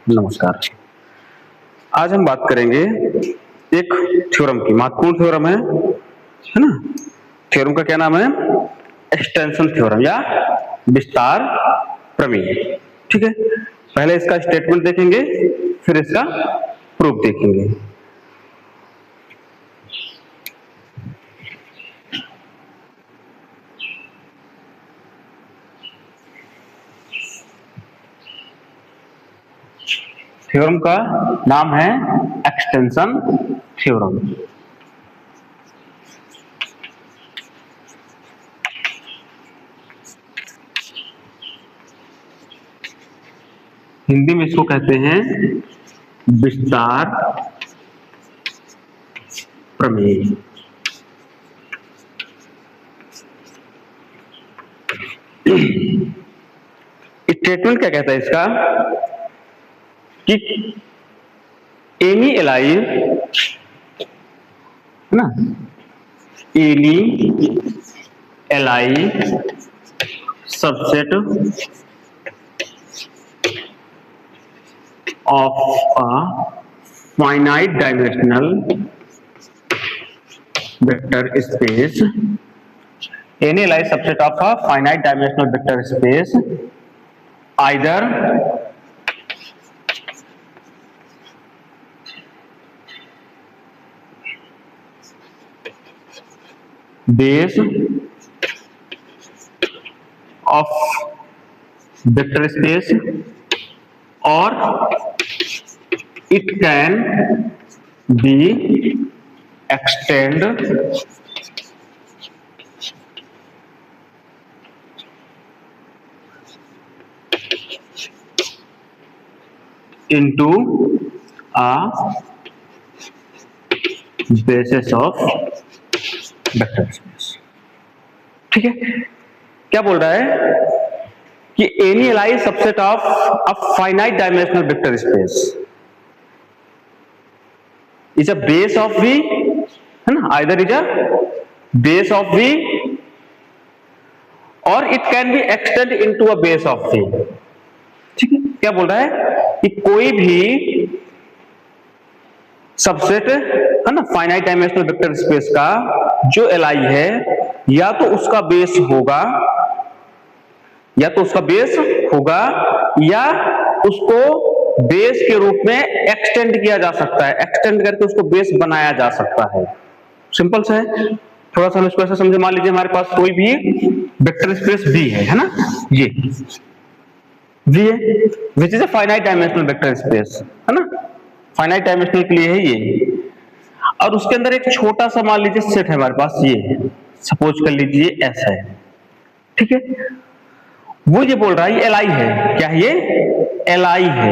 नमस्कार। आज हम बात करेंगे एक थ्योरम की, महत्वपूर्ण थ्योरम है ना। थ्योरम का क्या नाम है? एक्सटेंशन थ्योरम या विस्तार प्रमेय। ठीक है, पहले इसका स्टेटमेंट देखेंगे, फिर इसका प्रूफ देखेंगे। थ्योरम का नाम है एक्सटेंशन थ्योरम। हिंदी में इसको कहते हैं विस्तार प्रमेय। स्टेटमेंट क्या कहता है इसका कि एनी एलाइव ना, any alive subset of a finite dimensional vector space, any Lie subset of a finite dimensional vector space, either base of vector space or it can be extend into a basis of vector space। ठीक है, क्या बोल रहा है कि any alive subset of a finite dimensional vector space is a base of V, है ना, either is a base of V और it can be extend into a base of V। ठीक है, क्या बोल रहा है कि कोई भी सबसेट है ना फाइनाइट डायमेंशनल वेक्टर स्पेस का जो एलआई है या तो उसका बेस होगा या उसको बेस के रूप में एक्सटेंड किया जा सकता है, एक्सटेंड करके उसको बेस बनाया जा सकता है। सिंपल सा है, थोड़ा सा हम इसको ऐसा समझे। मान लीजिए हमारे पास कोई भी वेक्टर स्पेस V है ना, ये V है which is a finite dimensional vector space, है ना, फाइनाइट डायमेंशनल के लिए है ये। और उसके अंदर एक छोटा सा मान लीजिए सेट है हमारे पास, ये सपोज कर लीजिए S है। ठीक है, वो ये बोल रहा है ये एलआई है, क्या है ये? एलआई है,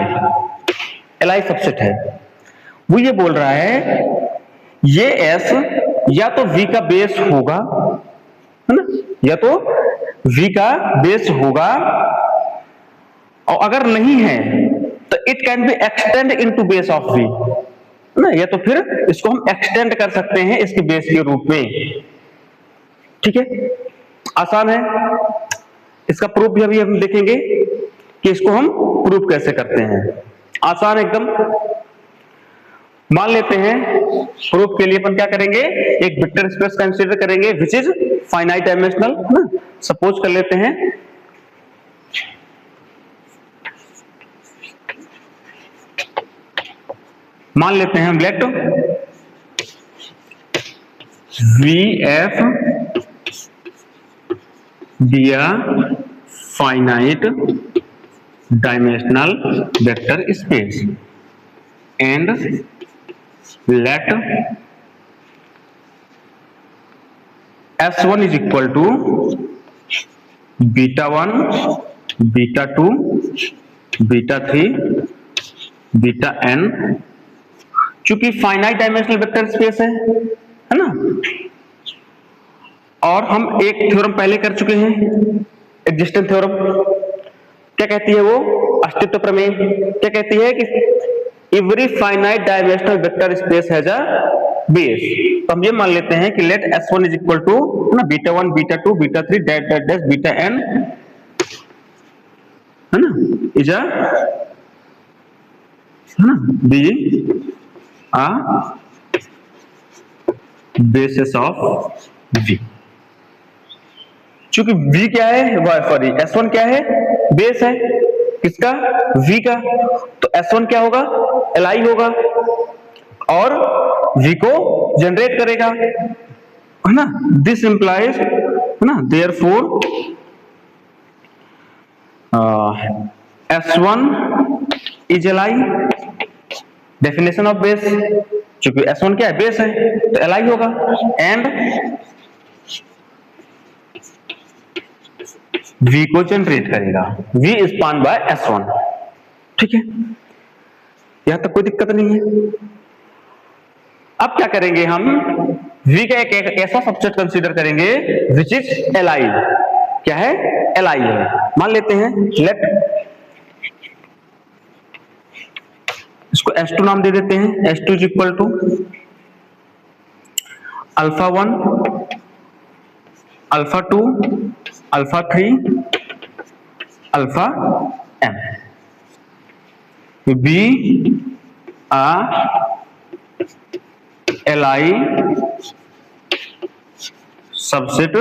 एलआई सबसेट है। वो ये बोल रहा है ये एस या तो V का बेस होगा, है ना, या तो V का बेस होगा, और अगर नहीं है तो it can be extend into base of V, है ना, या तो फिर इसको हम एक्सटेंड कर सकते हैं इसके बेस के रूप में। ठीक है, आसान है। इसका प्रूफ भी अभी हम देखेंगे कि इसको हम प्रूफ कैसे करते हैं। आसान एकदम। मान लेते हैं प्रूफ के लिए अपन क्या करेंगे, एक वेक्टर स्पेस कंसीडर करेंगे विच इज फाइनाइट डायमेंशनल ना। सपोज कर लेते हैं मान लेते हैं हम late VF be a finite dimensional vector space and let S1 is equal to beta 1, beta 2, beta 3, beta n। चूंकि फाइनाइट डायमेंशनल वेक्टर स्पेस है ना, और हम एक थ्योरम पहले कर चुके हैं, एग्जिस्टेंस थ्योरम। क्या कहती है वो? अस्तित्व प्रमेय। क्या कहती है कि every finite dimensional vector space has a base. तो हम ये मान लेते हैं कि let S1 is equal to ना beta 1, beta 2, beta 3 dash dash dash beta n, है ना, इज अ है ना, be a basis of V। चूंकि V क्या है, सॉरी S1 क्या है, बेस है किसका, V का, तो S1 क्या होगा, Li होगा और V को जनरेट करेगा, है ना। दिस इंप्लाइज, है ना, therefore S1 is Li, definition of base, चूंकि S1 क्या है, बेस है, तो Li होगा, एंड V को जनरेट करेगा, V स्पान बाय S1। ठीक है, यहां तक कोई दिक्कत नहीं है। अब क्या करेंगे हम, V का एक ऐसा सबसेट कंसीडर करेंगे विच इज Li, क्या है, Li है। मान लेते हैं, लेट इसको S2 नाम दे देते हैं, S2 is equal to α1, α2, α3, αm। B a Li subset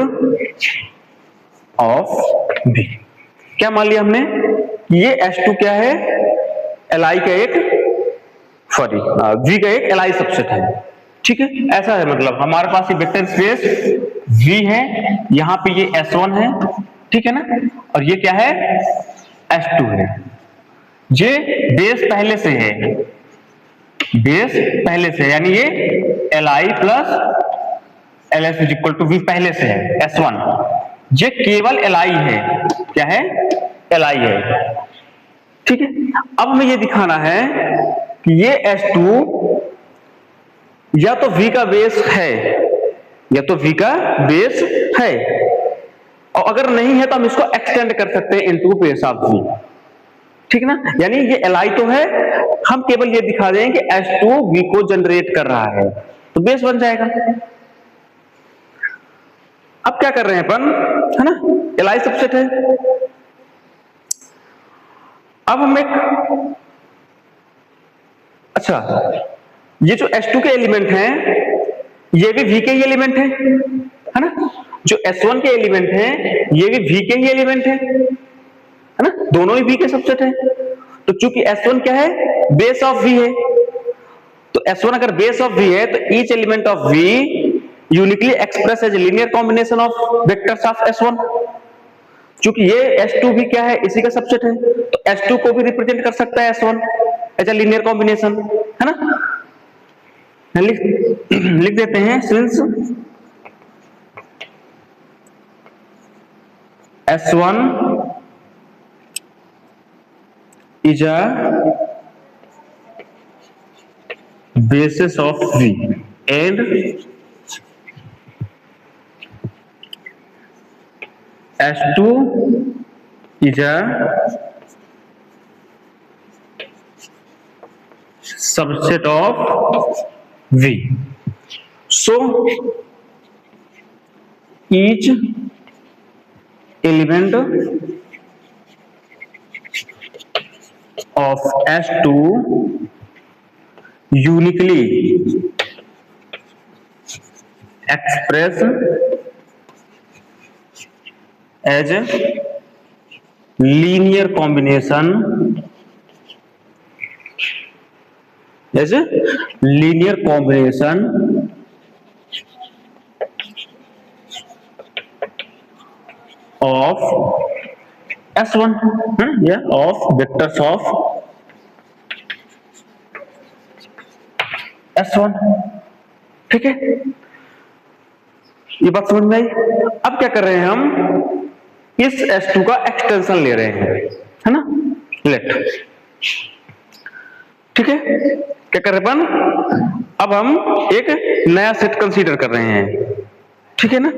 of B। क्या मान लिया हमने, ये S2 क्या है, Li का एक, सॉरी V का एक Li सबसेट है। ठीक है, ऐसा है, मतलब हमारे पास ये वेक्टर स्पेस V है, यहां पे ये S1 है, ठीक है ना, और ये क्या है, S2 है। ये बेस पहले से है, बेस पहले से, यानी ये Li plus Ls is equal to V पहले से है, S1। ये केवल Li है, क्या है, Li है। ठीक है, अब हमें ये दिखाना है कि ये S2 या तो V का बेस है, या तो V का बेस है, और अगर नहीं है तो हम इसको एक्सटेंड कर सकते हैं इनटू बेस ऑफ V। ठीक ना, यानी ये Li तो है, हम केवल ये दिखा दें कि S2 V को जनरेट कर रहा है, तो बेस बन जाएगा। अब क्या कर रहे हैं अपन, है ना, Li सबसेट है। अब हम एक, अच्छा, ये जो S2 के एलिमेंट हैं ये भी V के ही एलिमेंट है ना, जो S1 के एलिमेंट हैं ये भी V के ही एलिमेंट है ना, दोनों ही V के सबसेट है। तो चूंकि S1 क्या है, बेस ऑफ V है, तो S1 अगर बेस ऑफ V है तो each element of V uniquely express as linear combination of vectors of S1। चूंकि ये S2 भी क्या है, इसी का सबसेट है, तो S2 को भी रिप्रेजेंट कर सकता है S1 as a linear combination, है ना। लिख देते हैं, since S1 is a basis of V and S2 is a subset of V. So each element of S2 uniquely express as a linear combination of S1, of vectors of S1। ठीक है, ये बात समझ में आई। अब क्या कर रहे हैं हम, इस S2 का एक्सटेंशन ले रहे हैं, है ना, लेट। ठीक है, क्या कर रहे हैं अपन, अब हम एक नया सेट कंसीडर कर रहे हैं, ठीक है ना।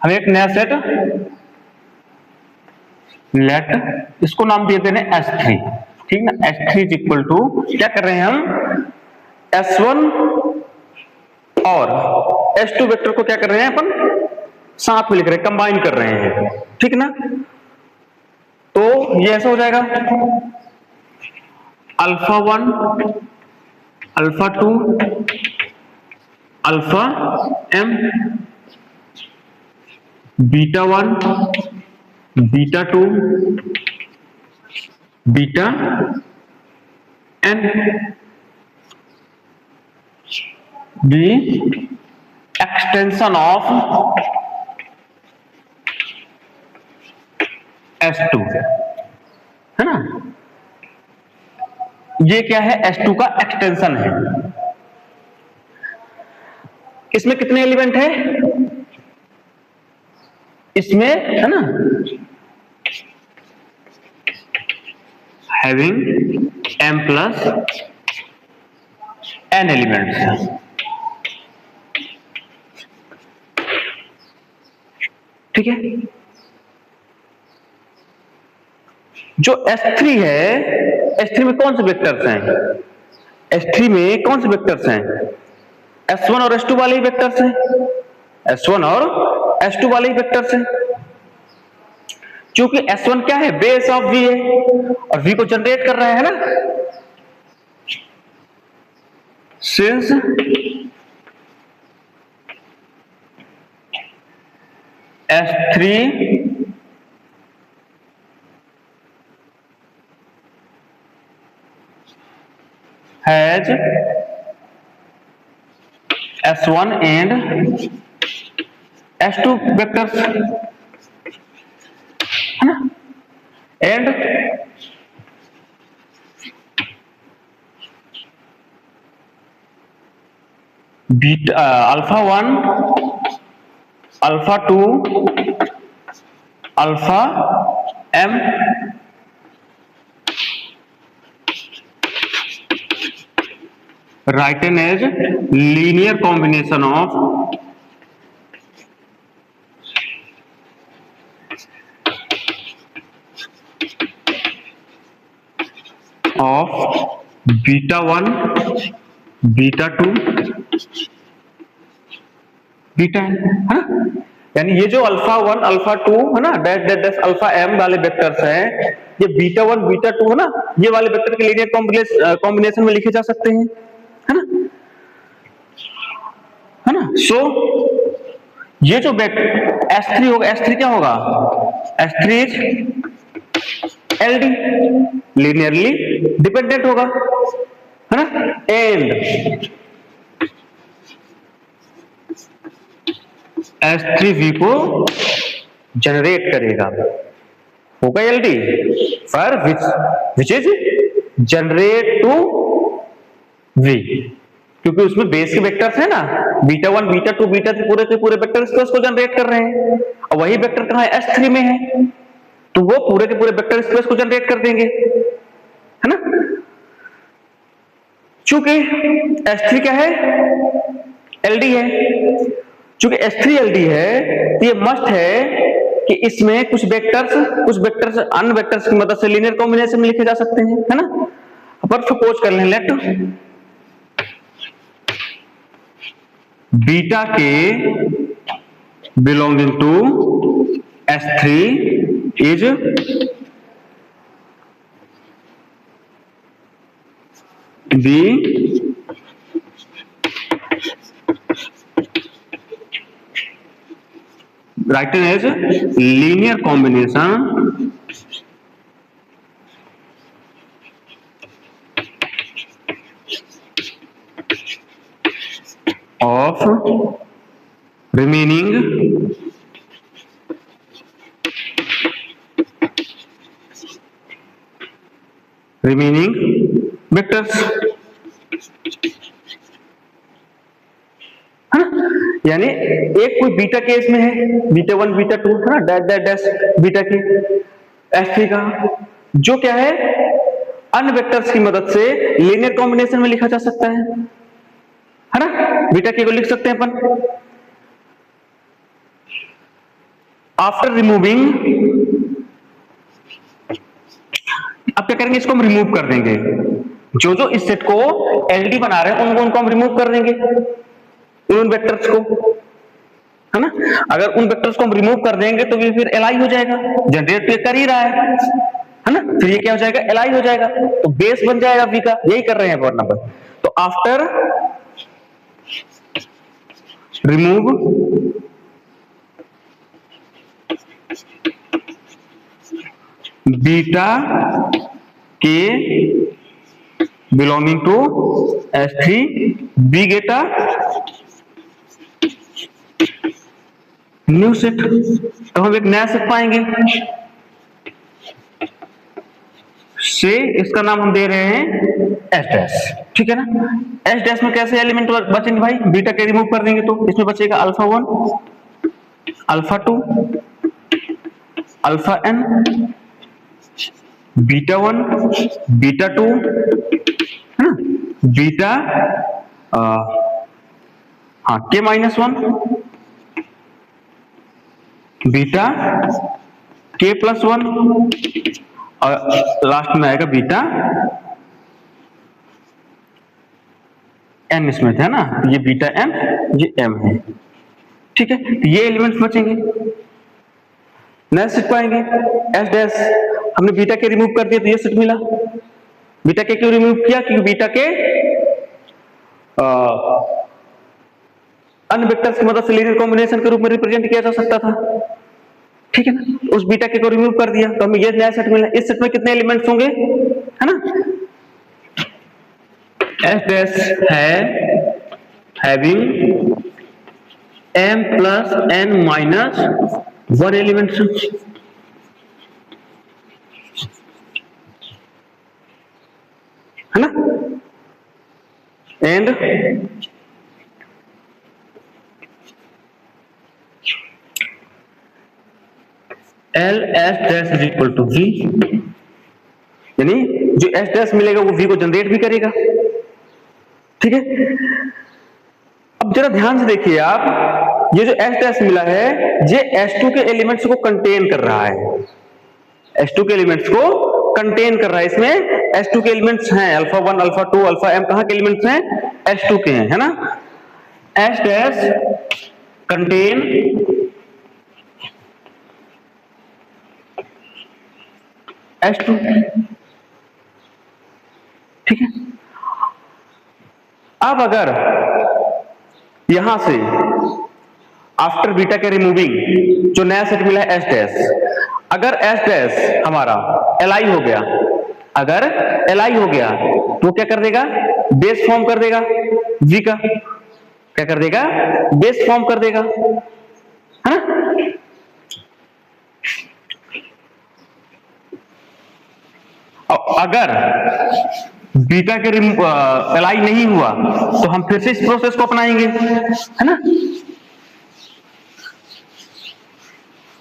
हम एक नया सेट लेट, इसको नाम दिए देने S3, ठीक ना। S3 इज इक्वल टू, क्या कर रहे हैं हम, S1 और S2 वेक्टर को क्या कर रहे हैं अपन, साथ में लिख रहे हैं, कंबाइन कर रहे हैं, ठीक ना। तो ये ऐसा हो जाएगा alpha 1 alpha 2 alpha m, beta 1 beta 2 beta n, the extension of S2 है ना। ये क्या है, S2 का एक्सटेंशन है। इसमें कितने एलिमेंट है, इसमें है ना, having m plus n elements, ठीक है। जो S3 है, S3 में कौन से वेक्टर्स हैं, S3 में कौन से वेक्टर्स हैं, S1 और S2 वाले ही वेक्टर्स हैं, S1 और S2 वाले ही वेक्टर्स हैं। क्योंकि S1 क्या है, बेस ऑफ V है और V को जनरेट कर रहा है ना, since S3 has S1 and S2 vectors है ना, and beta alpha 1 alpha 2 alpha m written as linear combination of beta 1 beta 2 beta n है ना। यानी ये जो अल्फा 1 अल्फा 2 है ना, dash dash dash alpha m वाले वेक्टर्स हैं, ये बीटा 1 बीटा 2 है ना, ये वाले वेक्टर के लीनियर कॉम्बिनेशन में लिखे जा सकते हैं, है ना, है ना। सो ये जो S3 होगा, S3 क्या होगा, S3 is LD, linearly dependent होगा, है ना, एंड S3V को जनरेट करेगा, होगा LD for which is generate to V, क्योंकि उसमें बेस के वेक्टर्स है ना, बीटा 1 बीटा 2 बीटा 3 पूरे के पूरे वेक्टर स्पेस को जनरेट कर रहे हैं, और वही वेक्टर कहां है, S3 में है, तो वो पूरे के पूरे वेक्टर स्पेस को जनरेट कर देंगे, है ना। चूंकि S3 क्या है, LD है, चूंकि S3 LD है तो ये मस्ट है कि इसमें कुछ वेक्टर्स अन्य वेक्टर्स की मदद से लीनियर कॉम्बिनेशन में लिखे जा सकते हैं, है ना। अपन सपोज कर लें, let beta k belonging to S3 is be written as linear combination of remaining vectors, है ना। यानी एक कोई बीटा केस में है, बीटा 1 बीटा 2 है ना, डैश डैश डैश बीटा के S3 का, जो क्या है अन्य वेक्टर्स की मदद से लीनियर कॉम्बिनेशन में लिखा जा सकता है ना। बीटा के को लिख सकते हैं अपन, आफ्टर रिमूविंग, अब क्या करेंगे, इसको हम रिमूव कर देंगे, जो जो इस सेट को एलडी बना रहे हैं उनको हम रिमूव कर देंगे, उन वेक्टर्स को, है ना। अगर उन वेक्टर्स को हम रिमूव कर देंगे तो ये फिर एलआई हो जाएगा, जनरेट तो कर ही रहा है ना, फिर ये क्या हो जाएगा, एलआई हो जाएगा, तो बेस बन जाएगा वी का, यही कर रहे हैं वर्ड नंबर। तो after remove beta k belonging to S3 we get a new set, तो हम एक नया सेट पाएंगे, से इसका नाम हम दे रहे हैं एस डैश, ठीक है ना। एस डैश में कैसे एलिमेंट बचेंगे भाई, बीटा के रिमूव कर देंगे तो इसमें बचेगा alpha 1 alpha 2 alpha n beta 1 beta 2, है ना, बीटा हाँ के माइनस 1 बीटा के प्लस 1 और लास्ट में आएगा बीटा n, इसमें है ना, ये बीटा n ये m है, ठीक है। ये एलिमेंट्स बचेंगे, नया सेट पाएंगे एस डैश, हमने बीटा के रिमूव कर दिया तो ये सेट मिला। बीटा के क्यों रिमूव किया, क्योंकि बीटा के अन्य वेक्टर्स की मदद से लीनियर कॉम्बिनेशन के रूप में रिप्रेजेंट किया जा सकता था, ठीक है ना। उस बीटा के को रिमूव कर दिया तो हमें ये नया सेट मिला। इस सेट में कितने एलिमेंट्स होंगे, है ना, एस डैश है having m plus n minus 1 elements, है ना, and L S dash is equal to V, यानी जो एस डैश मिलेगा वो वी को जनरेट भी करेगा, ठीक है। अब जरा ध्यान से देखिए आप, ये जो एस डैश मिला है ये S2 के एलिमेंट्स को कंटेन कर रहा है, S2 के एलिमेंट्स को कंटेन कर रहा है। इसमें S2 के एलिमेंट्स हैं अल्फा 1 अल्फा 2 अल्फा m, कहां के एलिमेंट्स हैं, S2 के हैं, है ना। S डैश कंटेन S2, ठीक है। अब अगर यहां से आफ्टर बीटा के रिमूविंग जो नया सेट मिला है एस डैश, अगर एस डैश हमारा एलआई हो गया, अगर एलआई हो गया तो क्या कर देगा, बेस फॉर्म कर देगा वी का, क्या कर देगा, बेस फॉर्म कर देगा, है ना। अगर बीटा के एलआई नहीं हुआ तो हम फिर से इस प्रोसेस को अपनाएंगे, है ना।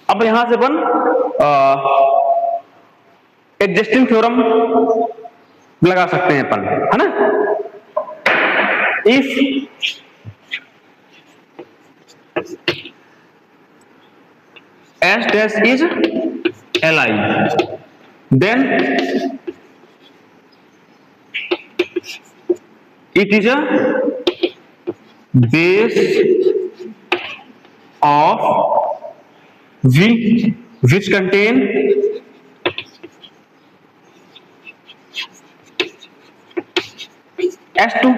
अब यहां से अपन एग्जिस्टिंग थ्योरम लगा सकते हैं अपन, है ना। If S dash is LI then it is a base of V which contain S2।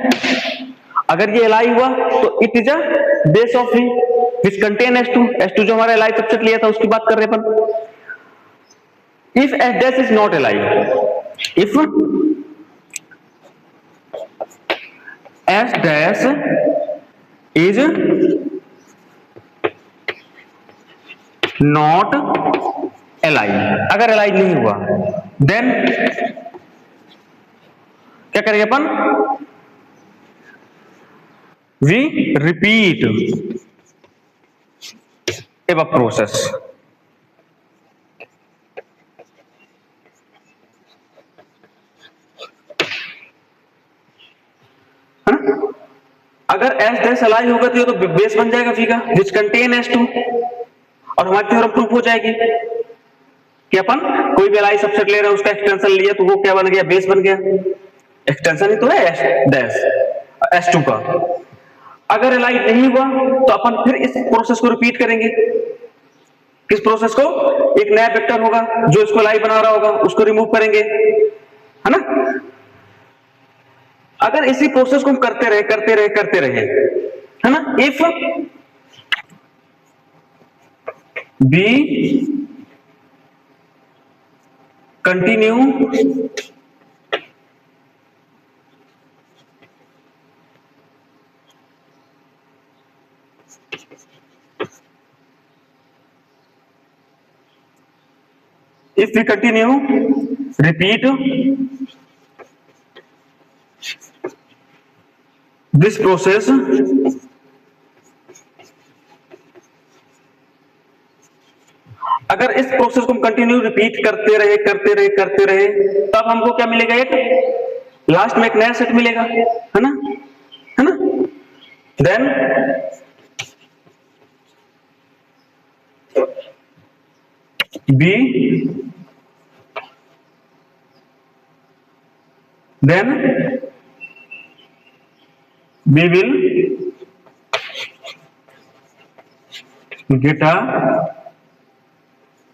अगर ये Li हुआ तो it is a base of V which contain S2। S2 जो हमारा Li सबसेट लिया था उसकी बात कर रहे हैं अपन। if S dash is not Li, if S dash is not Li, अगर Li नहीं हुआ देन क्या करेंगे अपन, we repeat a process, अगर एस डैश एलआई होगा तो ये तो बेस बन जाएगा V का विच कंटेन S2 और हमारी थ्योरम प्रूफ हो जाएगी कि अपन कोई भी एलआई सबसेट ले रहे हैं उसका एक्सटेंशन लिया तो वो क्या बन गया, बेस बन गया। एक्सटेंशन ही तो है एस डैश S2 का। अगर एलाइ नहीं हुआ तो अपन फिर इस प्रोसेस को रिपीट करेंगे। किस प्रोसेस को? एक नया वेक्टर होगा जो इसको एलाइ बना रहा होगा, उसको रिमूव करेंगे, है ना। अगर इसी प्रोसेस को हम करते रहे, है ना, if B continue if we continue repeat this process अगर इस प्रोसेस को हम कंटिन्यू रिपीट करते रहे तब हमको क्या मिलेगा? एक लास्ट में एक नया सेट मिलेगा, है ना, then we will get a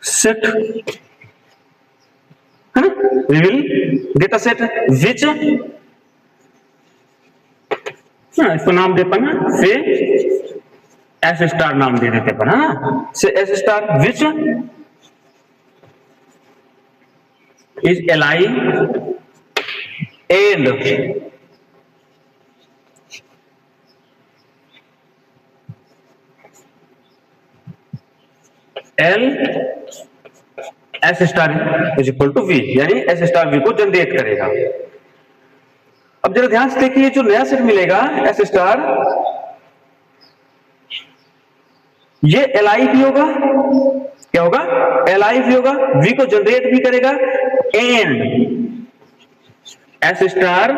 set, है ना, we will get a set which, इसको नाम दे पाना से एस स्टार नाम दे देते अपन, है ना, say S star which is li and L S star is equal to V, यानी एस स्टार वी को जनरेट करेगा। अब जरा ध्यान से देखिए, जो नया सेट मिलेगा एस स्टार, ये एल भी होगा, क्या होगा? एल भी होगा, वी को जनरेट भी करेगा, and S star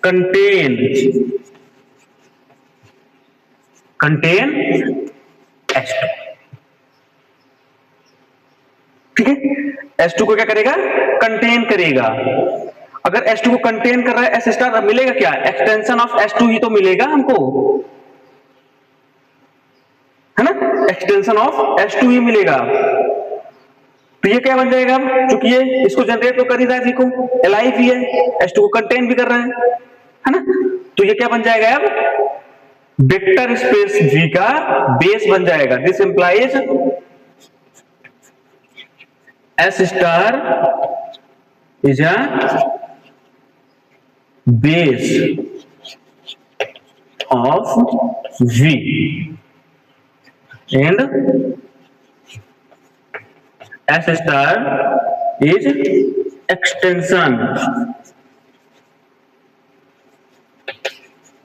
contain S2, ठीक है। S2 को क्या करेगा? कंटेन करेगा। अगर S2 को कंटेन कर रहा है एस स्टार, मिलेगा क्या? एक्सटेंशन ऑफ S2 ही तो मिलेगा हमको, है ना, एक्सटेंशन ऑफ S2 ही मिलेगा। तो ये क्या बन जाएगा? क्योंकि ये इसको जनरेट तो कर ही रहा है, को एलाइव भी है, S2 को कंटेन भी कर रहा है ना, तो ये क्या बन जाएगा? अब वेक्टर स्पेस V का बेस बन जाएगा। This implies S star is a base of V and S star is extension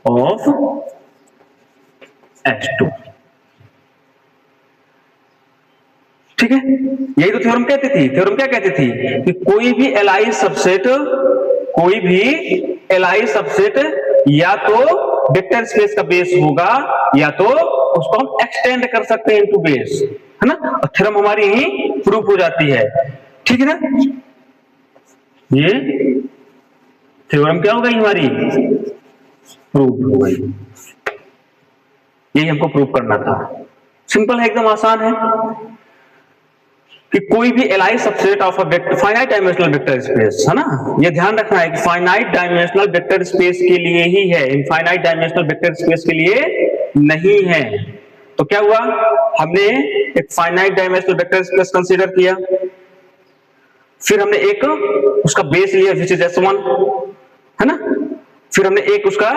of S2, ठीक है। यही तो थ्योरम कहती थी। थ्योरम क्या कहती थी? कि कोई भी एलआई सबसेट या तो वेक्टर स्पेस का बेस होगा या तो उसको हम एक्सटेंड कर सकते हैं इनटू बेस, है ना। और थ्योरम हमारी यही प्रूफ हो जाती है, ठीक है ना। ये थ्योरम क्या हो गई? हमारी प्रूफ हो गई। यही हमको प्रूफ करना था। सिंपल है, एकदम आसान है कि कोई भी LI subset of a vector finite dimensional vector space, है ना। ये ध्यान रखना है कि फाइनाइट डायमेंशनल वेक्टर स्पेस के लिए ही है, इनफाइनाइट डायमेंशनल वेक्टर स्पेस के लिए नहीं है। तो क्या हुआ? हमने एक finite dimensional vector space consider किया, फिर हमने एक उसका बेस लिया विच इज S1, है ना, फिर हमने एक उसका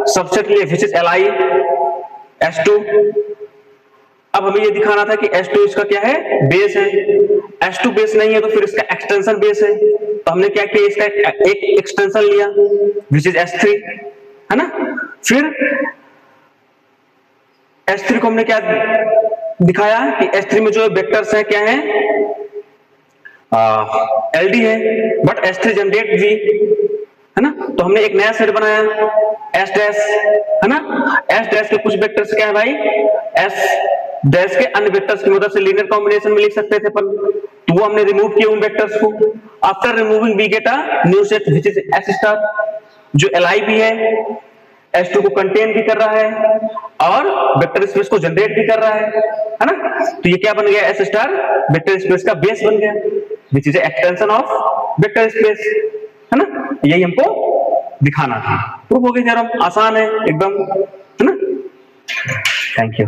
सबसेट लिया विच इज एलआई S2। अब हमें ये दिखाना था कि S2 इसका क्या है? बेस है। S2 बेस नहीं है तो फिर इसका एक्सटेंशन बेस है, तो हमने क्या किया? इसका एक एक्सटेंशन लिया विच इज S3, है ना। फिर S3 को हमने क्या दिखाया कि S3 में जो वेक्टर्स हैं क्या है? LD है, बट S3 जनरेट V, है ना। तो हमने एक नया सेट बनाया S डैश, है ना। S डैश के कुछ वेक्टर्स क्या है भाई? S डैश के अन्य वेक्टर्स की मदद से लीनियर कॉम्बिनेशन में लिख सकते थे अपन, तो वो हमने रिमूव किए उन वेक्टर्स को। After removing we get a new set which is S star, जो Li भी है H2 को कंटेन भी कर रहा है और वेक्टर स्पेस को जनरेट भी कर रहा है ना। तो ये क्या बन गया, S स्टार वेक्टर स्पेस का बेस बन गया, which is extension of vector space, है ना। यही हमको दिखाना था। प्रूफ हो गई थ्योरम, आसान है एकदम, है ना। Thank you.